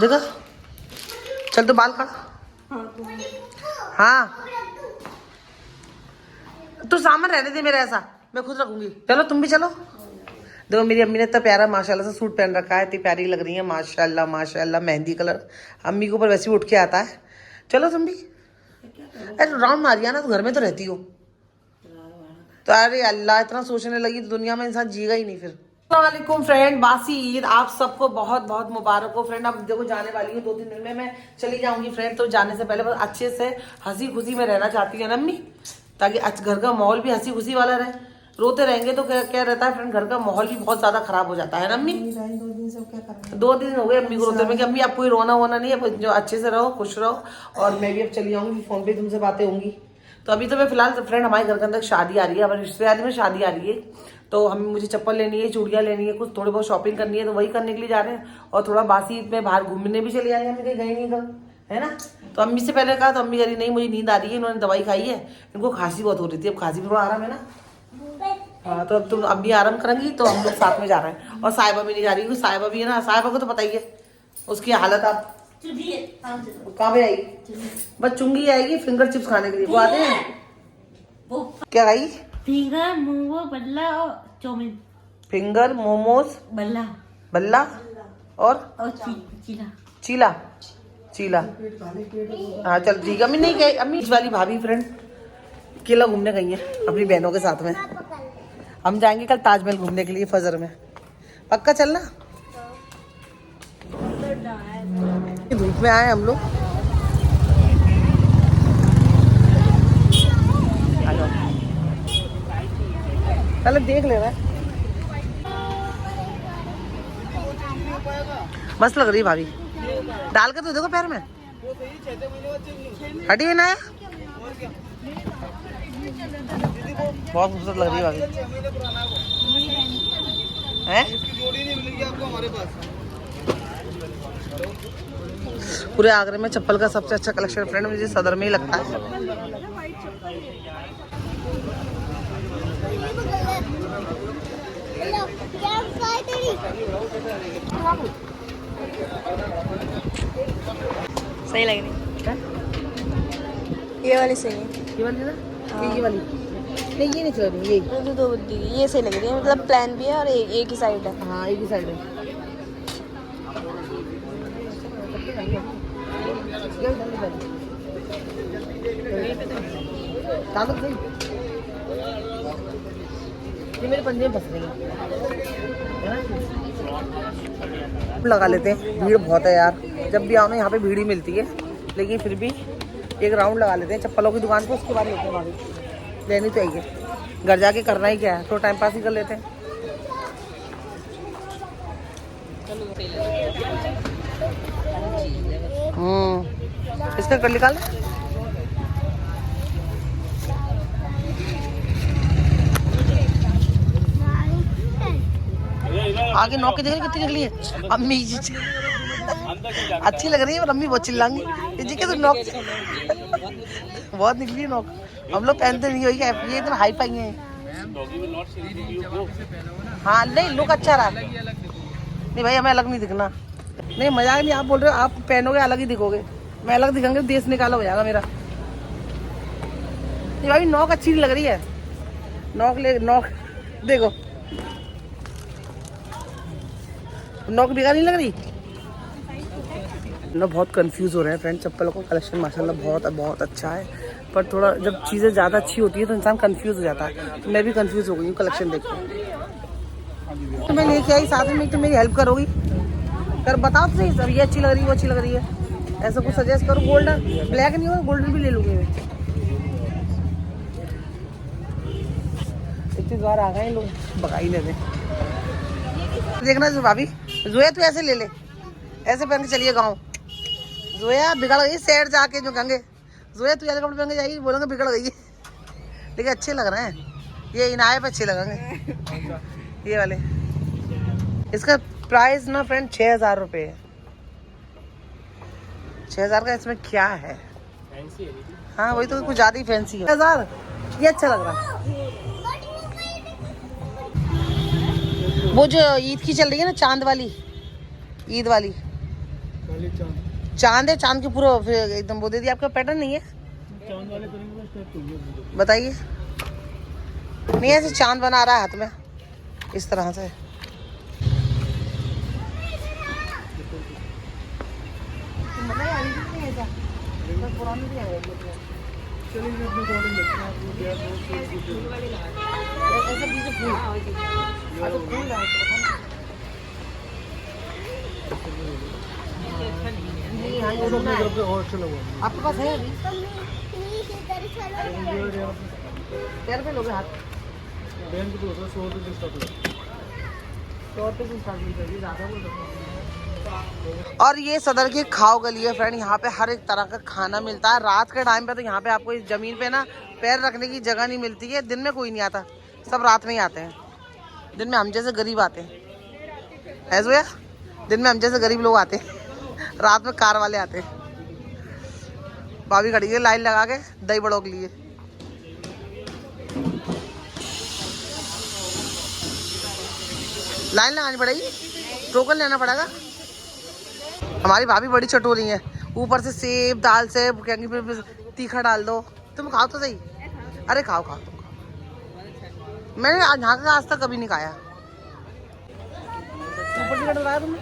देखा, चल तो बाल काट। हाँ तू सामान रहने दे मेरा, ऐसा मैं खुद रखूंगी। चलो तुम भी चलो। देखो मेरी अम्मी ने इतना प्यारा माशाल्लाह से सूट पहन रखा है, इतनी प्यारी लग रही है माशाल्लाह माशाल्लाह, मेहंदी कलर। अम्मी के ऊपर वैसे ही उठ के आता है। चलो तुम भी। अरे राउंड मारिया ना, तो घर में तो रहती हो। तो अरे अल्लाह, इतना सोचने लगी तो दुनिया में इंसान जीगा ही नहीं फिर। अस्सलामुअलैकुम फ्रेंड, बासी ईद आप सबको बहुत बहुत मुबारक हो फ्रेंड। अब देखो जाने वाली हूँ 2-3 दिन में मैं चली जाऊंगी फ्रेंड। तो जाने से पहले बस अच्छे से हंसी खुशी में रहना चाहती है ना अम्मी, ताकि घर का माहौल भी हंसी खुशी वाला रहे। रोते रहेंगे तो क्या रहता है फ्रेंड, घर का माहौल भी बहुत ज्यादा खराब हो जाता है ना अम्मी। 2 दिन हो गए अम्मी को रोते में कि अम्मी आप कोई रोना वोना नहीं है, जो अच्छे से रहो, खुश रहो। और मैं भी अब चली जाऊंगी, फोन पे तुमसे बातें होंगी। तो अभी तो मैं फिलहाल फ्रेंड, हमारे घर के अंदर शादी आ रही है, हमारे रिश्तेदारी में शादी आ रही है। तो हम मुझे चप्पल लेनी है, चूड़ियाँ लेनी है, कुछ थोड़ी बहुत शॉपिंग करनी है, तो वही करने के लिए जा रहे हैं। और थोड़ा बासी ईद में बाहर घूमने भी चले जाएंगे, हम कहीं गए नहीं कल, है ना। तो अम्मी से पहले कहा तो अम्मी कह रही नहीं मुझे नींद आ रही है, इन्होंने दवाई खाई है, इनको खांसी बहुत हो रही थी, अब खांसी भी थोड़ा आराम है ना। हाँ तो अब तुम अभी आराम करेंगी तो हम लोग साथ में जा रहे हैं। और साहिबा भी नहीं जा रही, क्योंकि साहिबा भी है ना, साहिबा को तो पता ही है उसकी हालत। आप कहाँ पे आएगी, बस चुंगी आएगी फिंगर चिप्स खाने के लिए। वो आते हैं क्या खाई, फिंगर मोमो बल्ला और चाउमीन। फिंगर मोमोज बल्ला बल्ला और चीला चीला चीला। हाँ चल ठीक है। अम्मी नहीं गई, अम्मी इस वाली भाभी फ्रेंड केला घूमने गई है अपनी बहनों के साथ में। हम जाएंगे कल ताजमहल घूमने के लिए फजर में, पक्का चलना। धूप में आए हम लोग, पहले देख ले रहा है। मस्त लग रही है भाभी, डाल के तो देखो पैर में, हटी हुई ना है, बहुत खूबसूरत लग रही है भाभी हैं। पूरे आगरे में चप्पल का सबसे अच्छा कलेक्शन फ्रेंड मुझे सदर में ही लगता है। सही लग रही, ये वाली सही है। ये वाली ना, ये वाली नहीं, ये नहीं चल रही, ये दो ये सही लग रही है, मतलब प्लान भी है और एक ही साइड है। हाँ एक ही साइड है। ये मेरे पंजे में फंस रही है ना। लगा लेते हैं, भीड़ बहुत है यार, जब भी आओ ना यहाँ पे भीड़ ही मिलती है, लेकिन फिर भी एक राउंड लगा लेते हैं चप्पलों की दुकान पे, उसके बाद लेते हैं भाभी, लेनी चाहिए, घर जाके करना ही क्या है, तो टाइम पास ही कर लेते हैं। इसका कर निकाल आगे नौक की जगह कितनी निकली है अम्मी जी। अच्छी लग रही है पर अम्मी बहुत चिल्लाएंगी जी के तो नौक बहुत निकली है नौक। हम लोग पहनते नहीं हो, ये एकदम हाई फाई है। हाँ नहीं लुक अच्छा रहा, नहीं भाई हमें अलग नहीं दिखना, नहीं मजाक नहीं, आप बोल रहे हो आप पहनोगे अलग ही दिखोगे, मैं अलग दिखाऊंगी देश निकाला हो जाएगा मेरा। नहीं भाई नौक अच्छी नहीं लग रही है, नौक देखो, नौक बेकार नहीं लग रही ना। बहुत कंफ्यूज हो रहे हैं फ्रेंड, चप्पलों का कलेक्शन माशाल्लाह बहुत बहुत अच्छा है, पर थोड़ा जब चीज़ें ज़्यादा अच्छी होती है तो इंसान कंफ्यूज हो जाता है। तो मैं भी कंफ्यूज हो गई हूँ कलेक्शन देख के। तो मैं लेके आई साथ में, तो मेरी हेल्प करोगी, कर बताओ तो सही, सब ये अच्छी लग रही है वो अच्छी लग रही है, ऐसा कुछ सजेस्ट करो। गोल्डन ब्लैक नहीं हो, गोल्डन भी ले लूँगी मैं। इतनी बार आ गए लोग बगा ही लेते। देखना जो भाभी, जोया तू ऐसे ले ले, ऐसे पहन के चलिए गाँव। जोया बिगड़ गई शहर जाके, जो कहेंगे जोया तू ऐसे कपड़े पहन के जाएगी, बोलेंगे बिगड़ गई है, लेकिन अच्छे लग रहे हैं, ये इनाये पे अच्छे लगेंगे ये वाले। इसका प्राइस ना फ्रेंड 6000 रुपये है, 6000 का। इसमें क्या है, हाँ वही तो कुछ ज़्यादा ही फैंसी है। 6000 ये अच्छा लग रहा है। वो जो ईद की चल रही है ना, चांद वाली ईद वाली, चांद है, चांद के पूरा फिर एकदम वो दे दिया। आपका पैटर्न नहीं है? चांद वाले करेंगे, बताइए। नहीं ऐसे चांद बना रहा है हाथ में इस तरह से। आपके पास है अभी? क्या रुपये लोगे हाथ? 100 रुपये स्टार्ट। 100 रुपये से स्टार्ट करिए, ज़्यादा बोल रहे हैं। और ये सदर की खाओ गली है फ्रेंड। यहाँ पे हर एक तरह का खाना मिलता है। रात के टाइम पे तो यहाँ पे आपको इस जमीन पे ना पैर रखने की जगह नहीं मिलती है। दिन में कोई नहीं आता, सब रात में ही आते हैं। दिन में हम जैसे गरीब आते हैं, ऐसा या दिन में हम जैसे गरीब लोग आते हैं, रात में कार वाले आते हैं। भाभी खड़ी है लाइन लगा के दही बड़ों के लिए। लाइन लगानी पड़ेगी, टोकन लेना पड़ेगा। हमारी भाभी बड़ी चटोरी है, ऊपर से सेब दाल से कहेंगी फिर तीखा डाल दो। तुम खाओ तो सही। अरे खाओ खाओ, तुम खाओ। मैंने यहाँ का आज तक कभी नहीं खाया। सुपर टिकट लगाया तुमने?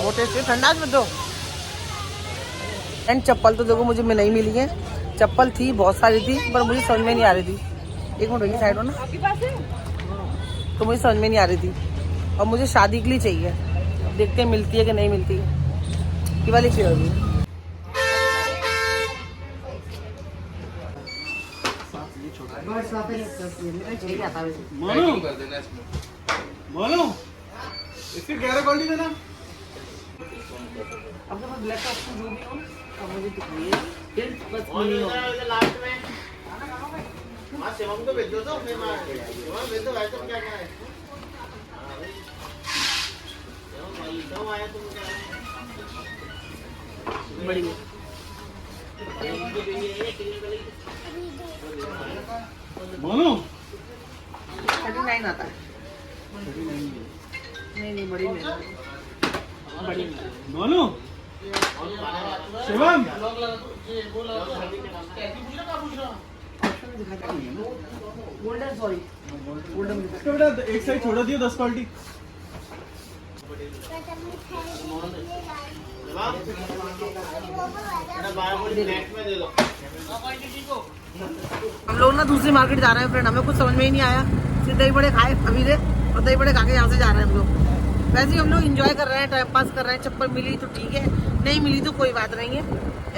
वो टेस्ट ठंडा में दो। एंड चप्पल तो देखो मुझे नहीं मिली है। चप्पल थी बहुत सारी थी पर मुझे समझ में नहीं आ रही थी। एक मिनट रही साइड हो ना, तो मुझे समझ में नहीं आ रही थी। और मुझे शादी के लिए चाहिए, अब देखते हैं मिलती है कि नहीं मिलती है। ये वाली चाहिए होगी। इसकी 11 क्वालिटी देना। अब तो ब्लैक का जो भी हो तो मुझे दिखाइए फिर बस मिनी हो। लास्ट में हां सेवम तो भेज दो तो मैं सेवम भेज दो। वैसे क्या है सेवम भाई तो आया तुम क्या बड़ी बोलो 39 आता है। नहीं बड़ी में बड़ी में बोलो शिवम गोल्डन, सॉरी गोल्डन। इसका बेटा एक साइड छोड़ दियो 10 क्वालिटी। हम लोग ना दूसरी मार्केट जा रहे हैं फ्रेंड। हमें कुछ समझ में ही नहीं आया। सिर्फ दही बड़े खाए अभी दे और दही बड़े खा के यहाँ से जा रहे हैं हम लोग। वैसे ही हम लोग एंजॉय कर रहे हैं, टाइम पास कर रहे हैं। चप्पल मिली तो ठीक है, नहीं मिली तो कोई बात नहीं है।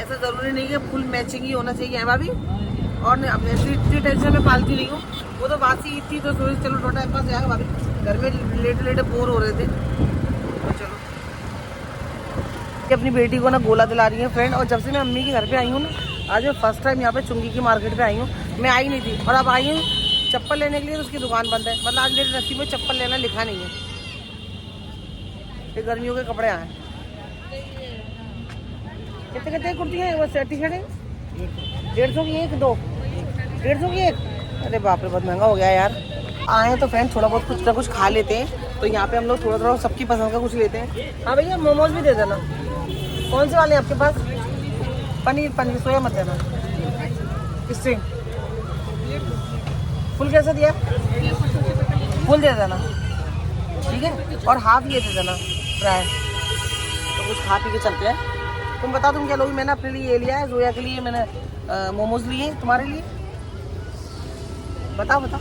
ऐसा ज़रूरी नहीं है फुल मैचिंग ही होना चाहिए है भाभी। और मैं अपने इतनी टेंशन में पालती नहीं हूँ। वो तो बासी ईद थी तो सोच चलो थोड़ा टाइम पास जाएगा भाभी। घर में लेटे लेटे बोर हो रहे थे तो चलो। अपनी बेटी को ना गोला दिला रही है फ्रेंड। और जब से मैं अम्मी के घर पे आई हूँ ना, आज मैं फर्स्ट टाइम यहाँ पे चुंगी की मार्केट पे आई हूँ। मैं आई नहीं थी और अब आई हूँ चप्पल लेने के लिए, तो उसकी दुकान बंद है। मतलब आज मेरे नसीब में चप्पल लेना लिखा नहीं है। ये गर्मियों के कपड़े आए कितने कितने कुर्ती है वो टी शर्ट है? 150 की एक, 2 150 की एक। अरे बाप रे बहुत महंगा हो गया यार। आए हैं तो फ्रेंड थोड़ा बहुत कुछ ना कुछ खा लेते हैं। तो यहाँ पे हम लोग थोड़ा थोड़ा सबकी पसंद का कुछ लेते हैं। हाँ भैया मोमोज भी दे देना। कौन से वाले हैं आपके पास? पनीर सोया मत देना। स्ट्रिंग फुल कैसे दिया? फुल दे देना ठीक है। और हाफ ये दे देना फ्राई। तो कुछ खा पी के चलते हैं। तुम बताओ तुम क्या लोगी? मैंने अपने लिए ये लिया है, जोया के लिए मैंने मोमोज लिए। तुम्हारे लिए बताओ बताओ।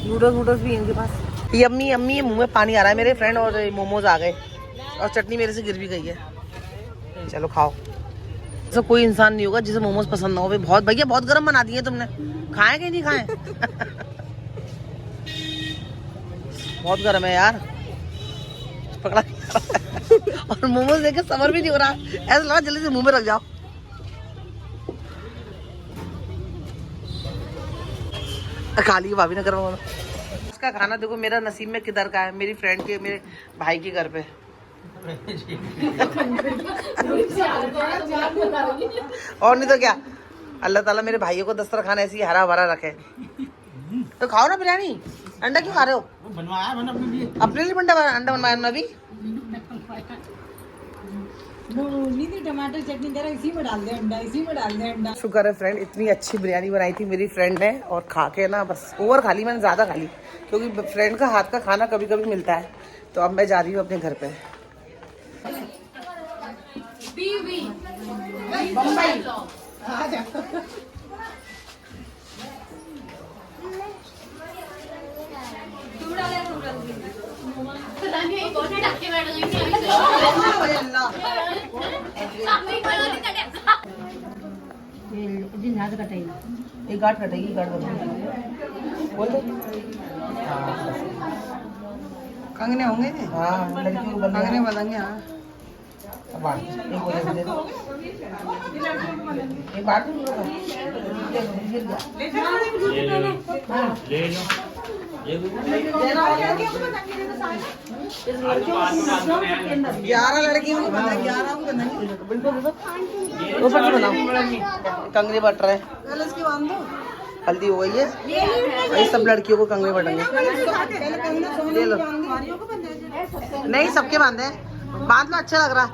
नूडल्स भी इनके पास। ये अम्मी अम्मी मुंह में पानी आ रहा है मेरे फ्रेंड। और मोमोज आ गए और चटनी मेरे से गिर भी गई है। चलो खाओ। ऐसा कोई इंसान नहीं होगा जिसे मोमोज पसंद ना हो। बहुत भैया बहुत गर्म बना दिए तुमने। खाए कि नहीं खाए? बहुत गर्म है यार, पकड़ा। और मोमोज देख के समर भी नहीं हो रहा। ऐसा लगा जल्दी से मुंह में रख जाओ। खा ली भाभी ने गर्म। इसका खाना देखो मेरा नसीब में किधर का है। मेरी फ्रेंड के, मेरे भाई के घर पे। और नहीं तो क्या। अल्लाह ताला मेरे भाइयों को दस्तरखान ऐसी हरा भरा रखे। तो खाओ ना बिरयानी। अंडा क्यों खा रहे हो? बनवाया मैंने अपने लिए। अपने लिए अंडा बनवाया ना अभी? टमाटर चटनी जरा इसी में डाल दे अंडा, इसी में डाल दे अंडा। शुक्र है फ्रेंड, इतनी अच्छी बिरयानी बनाई थी मेरी फ्रेंड ने और खा के ना बस ओवर खा ली मैंने, ज़्यादा खा ली क्योंकि फ्रेंड का हाथ का खाना कभी कभी मिलता है। तो अब मैं जा रही हूँ अपने घर पे। एक गांठ कटेगी, गांठ बोल दो। कंगने होंगे थे। हाँ लड़की को कंगने बनेंगे। हाँ एक बात ग्यारह लड़कियों को बना, 11 को बनाएंगे। ऊपर से बनाओ, कंगनी बट रहे, कल इसकी बांध दो। हल्दी हो गई है, वही सब लड़कियों को कंगनी बटेंगे। ले लो, नहीं सबके बांधे हैं, बांध लो, अच्छा लग रहा।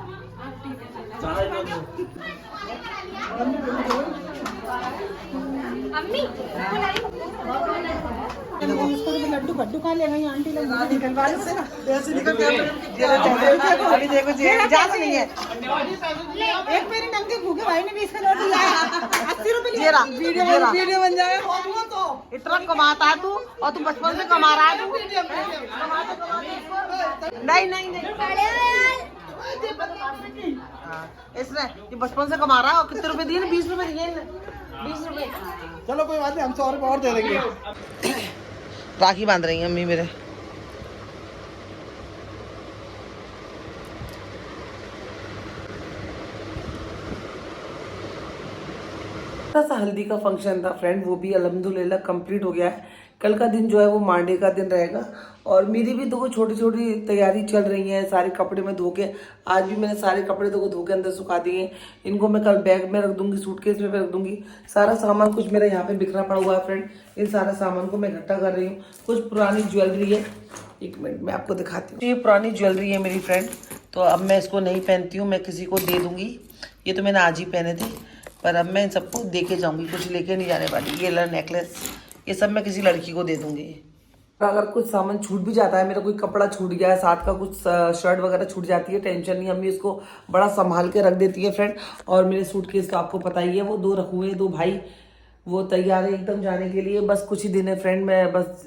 लड्डू फड्डू खा ले भाई, आंटी लोग निकलवा से ना अभी देखो जी, ज्यादा नहीं है। एक मेरे नंगे भूखे भाई ने 20 का नोट दिया है, 80 रुपए जेरा, वीडियो बन जाएगा। इतना कमाता है तू और तू बचपन से कमा रहा है तू। नहीं नहीं नहीं, इसने ये बचपन से कमा रहा है। और कितने रुपए दिए? 20 रुपए दिए, 20 रुपए। चलो कोई बात नहीं, हम 100 रुपये और दे देंगे। राखी बांध रही हैं अम्मी मेरे। थोड़ा सा हल्दी का फंक्शन था फ्रेंड, वो भी अल्हम्दुलिल्लाह कंप्लीट हो गया है। कल का दिन जो है वो मांडे का दिन रहेगा और मेरी भी देखो छोटी छोटी तैयारी चल रही है। सारे कपड़े मैं धो के, आज भी मैंने सारे कपड़े धो के अंदर सुखा दिए। इनको मैं कल बैग में रख दूंगी, सूटकेस में रख दूंगी। सारा सामान कुछ मेरा यहाँ पे बिखरा पड़ा हुआ है फ्रेंड, इन सारा सामान को मैं इकट्ठा कर रही हूँ। कुछ पुरानी ज्वेलरी है, एक मिनट मैं आपको दिखाती हूँ। ये पुरानी ज्वेलरी है मेरी फ्रेंड, तो अब मैं इसको नहीं पहनती हूँ, मैं किसी को दे दूंगी। ये तो मैंने आज ही पहने थे, पर अब मैं इन सबको दे के जाऊँगी, कुछ लेके नहीं जाने वाली। ये नेकलेस, ये सब मैं किसी लड़की को दे दूंगी। अगर कुछ सामान छूट भी जाता है, मेरा कोई कपड़ा छूट गया है, साथ का कुछ शर्ट वगैरह छूट जाती है, टेंशन नहीं, अम्मी इसको बड़ा संभाल के रख देती है फ्रेंड। और मेरे सूटकेस का आपको पता ही है, वो 2 रखे हुए हैं, 2 भाई वो तैयार है एकदम जाने के लिए। बस कुछ ही दिन है फ्रेंड, मैं बस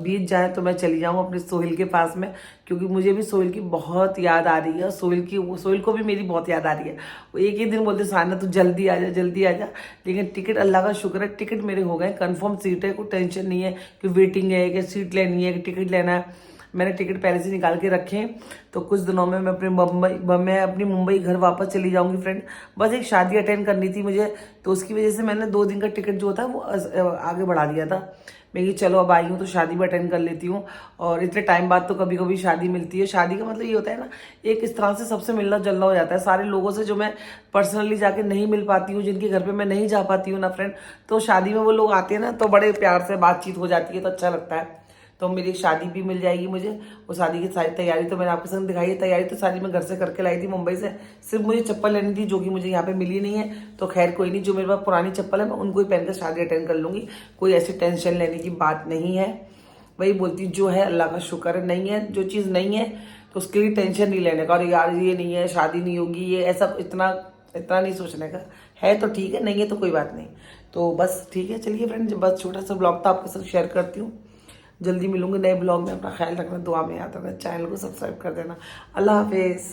बीत जाए तो मैं चली जाऊँ अपने सोहेल के पास में, क्योंकि मुझे भी सोहेल की बहुत याद आ रही है। सोहेल को भी मेरी बहुत याद आ रही है। वो एक ही दिन बोलते साना तू जल्दी आ जा, जल्दी आ जा। लेकिन टिकट, अल्लाह का शुक्र है, टिकट मेरे हो गए, कंफर्म सीट है, कोई टेंशन नहीं है कि वेटिंग है, कि सीट लेनी है, कि टिकट लेना है। मैंने टिकट पहले से निकाल के रखे हैं, तो कुछ दिनों में मैं अपनी मुंबई घर वापस चली जाऊंगी फ्रेंड। बस एक शादी अटेंड करनी थी मुझे, तो उसकी वजह से मैंने 2 दिन का टिकट जो था वो आगे बढ़ा दिया था। मैं कि चलो अब आई हूँ तो शादी भी अटेंड कर लेती हूँ। और इतने टाइम बाद तो कभी कभी शादी मिलती है। शादी का मतलब ये होता है ना, एक इस तरह से सबसे मिलना जुलना हो जाता है, सारे लोगों से जो मैं पर्सनली जाके नहीं मिल पाती हूँ, जिनके घर पे मैं नहीं जा पाती हूँ ना फ्रेंड, तो शादी में वो लोग आते हैं ना, तो बड़े प्यार से बातचीत हो जाती है, तो अच्छा लगता है। तो मेरी शादी भी मिल जाएगी मुझे। वो शादी की सारी तैयारी तो मैंने आपके संग दिखाई है। तैयारी तो सारी मैं घर से करके लाई थी मुंबई से, सिर्फ मुझे चप्पल लेनी थी जो कि मुझे यहाँ पे मिली नहीं है। तो खैर कोई नहीं, जो मेरे पास पुरानी चप्पल है मैं उनको ही पहनकर शादी अटेंड कर लूँगी। कोई ऐसी टेंशन लेने की बात नहीं है। वही बोलती, जो है अल्लाह का शुक्र है, नहीं है जो चीज़ नहीं है तो उसके लिए टेंशन नहीं लेने का। और यार ये नहीं है, शादी नहीं होगी, ये ऐसा इतना नहीं सोचने का है। तो ठीक है, नहीं है तो कोई बात नहीं। तो बस ठीक है, चलिए फ्रेंड, बस छोटा सा ब्लॉग था आपके साथ शेयर करती हूँ। जल्दी मिलूंगी नए ब्लॉग में। अपना ख्याल रखना, दुआ में याद रखना, चैनल को सब्सक्राइब कर देना। अल्लाह हाफिज़।